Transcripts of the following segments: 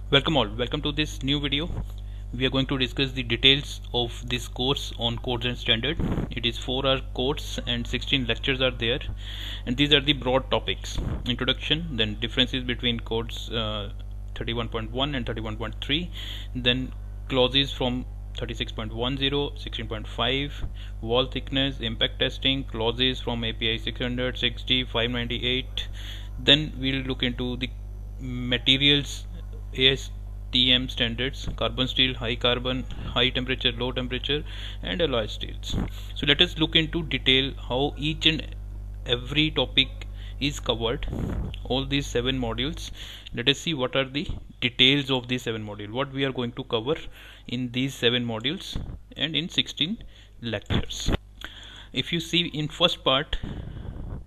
Welcome to this new video. We are going to discuss the details of this course on codes and standard. It is 4-hour course and 16 lectures are there, and these are the broad topics: introduction, then differences between codes 31.1 and 31.3, then clauses from 36.10, 16.5, wall thickness, impact testing, clauses from API 600, 60, 598. Then we'll look into the materials, ASTM standards, carbon steel, high carbon, high temperature, low temperature, and alloy steels. So let us look into detail how each and every topic is covered, all these 7 modules. Let us see what are the details of these 7 modules, what we are going to cover in these 7 modules and in 16 lectures. If you see in first part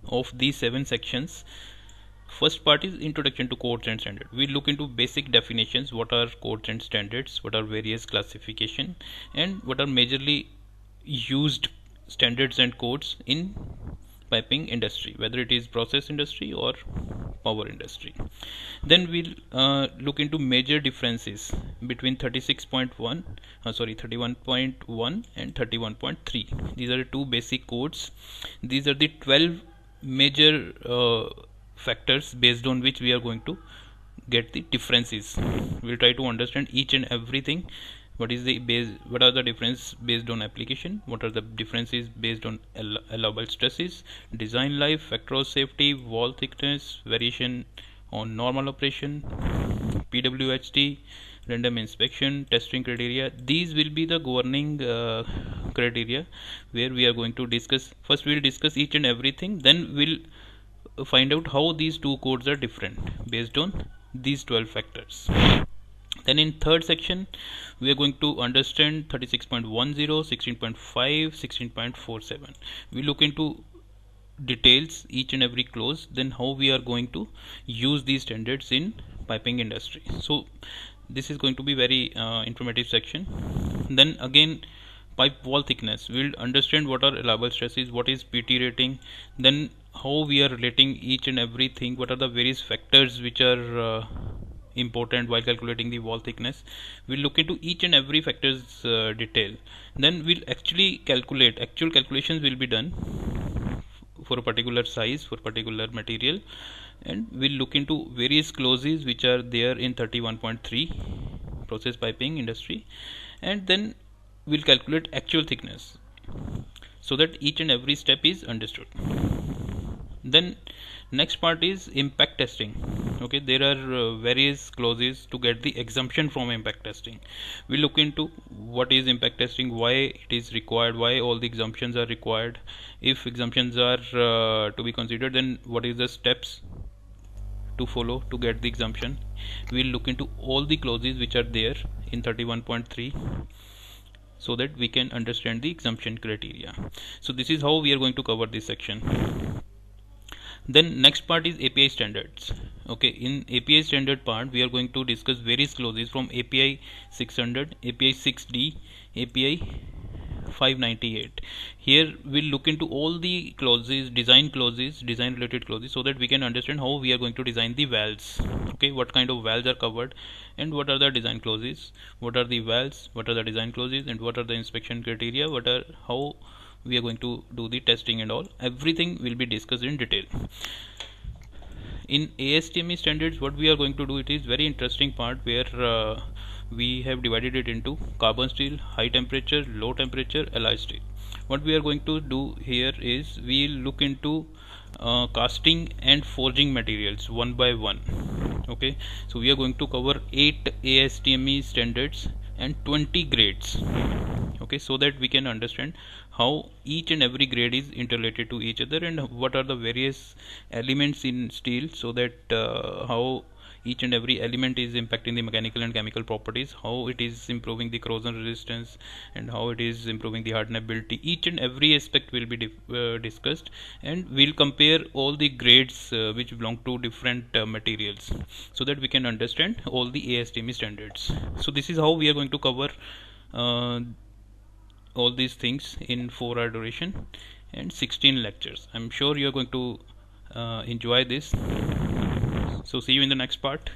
of these 7 sections, first part is introduction to codes and standards. We look into basic definitions, what are codes and standards, what are various classification, and what are majorly used standards and codes in piping industry, whether it is process industry or power industry. Then we'll look into major differences between 31.1 and 31.3. These are the two basic codes. These are the 12 major factors based on which we are going to get the differences. We'll try to understand each and everything. What is the base, what are the differences based on application, what are the differences based on allowable stresses, design life, factor of safety, wall thickness, variation on normal operation, PWHT, random inspection, testing criteria. These will be the governing criteria where we are going to discuss. First we'll discuss each and everything, then we'll find out how these two codes are different based on these 12 factors. Then in third section we are going to understand 36.10, 16.5, 16.47. we look into details each and every clause, then how we are going to use these standards in piping industry. So this is going to be very informative section. Then again, pipe wall thickness, we'll understand what are allowable stresses, what is PT rating, then how we are relating each and everything, what are the various factors which are important while calculating the wall thickness. We'll look into each and every factors detail. Then we'll actually calculate, actual calculations will be done for a particular size, for particular material, and we'll look into various clauses which are there in 31.3 process piping industry, and then we'll calculate actual thickness so that each and every step is understood. Then next part is impact testing. Okay, there are various clauses to get the exemption from impact testing. We look into what is impact testing, why it is required, why all the exemptions are required. If exemptions are to be considered, then what is the steps to follow to get the exemption. We'll look into all the clauses which are there in 31.3 so that we can understand the exemption criteria. So this is how we are going to cover this section. Then next part is API standards. Okay, in API standard part we are going to discuss various clauses from API 600, API 6D, API 598. Here we'll look into all the clauses, design related clauses, so that we can understand how we are going to design the valves. Okay, what kind of valves are covered and what are the design clauses, what are the valves, what are the design clauses, and what are the inspection criteria, what are how we are going to do the testing, and all everything will be discussed in detail. In ASTM standards, what we are going to do, it is very interesting part where we have divided it into carbon steel, high temperature, low temperature, alloy steel. What we are going to do here is we will look into casting and forging materials one by one. Okay, so we are going to cover 8 ASTM standards and 20 grades. Okay, so that we can understand how each and every grade is interrelated to each other and what are the various elements in steel, so that how each and every element is impacting the mechanical and chemical properties, how it is improving the corrosion resistance, and how it is improving the hardenability. Each and every aspect will be discussed, and we'll compare all the grades which belong to different materials, so that we can understand all the ASTM standards. So this is how we are going to cover all these things in 4-hour duration and 16 lectures. I'm sure you're going to enjoy this. So see you in the next part.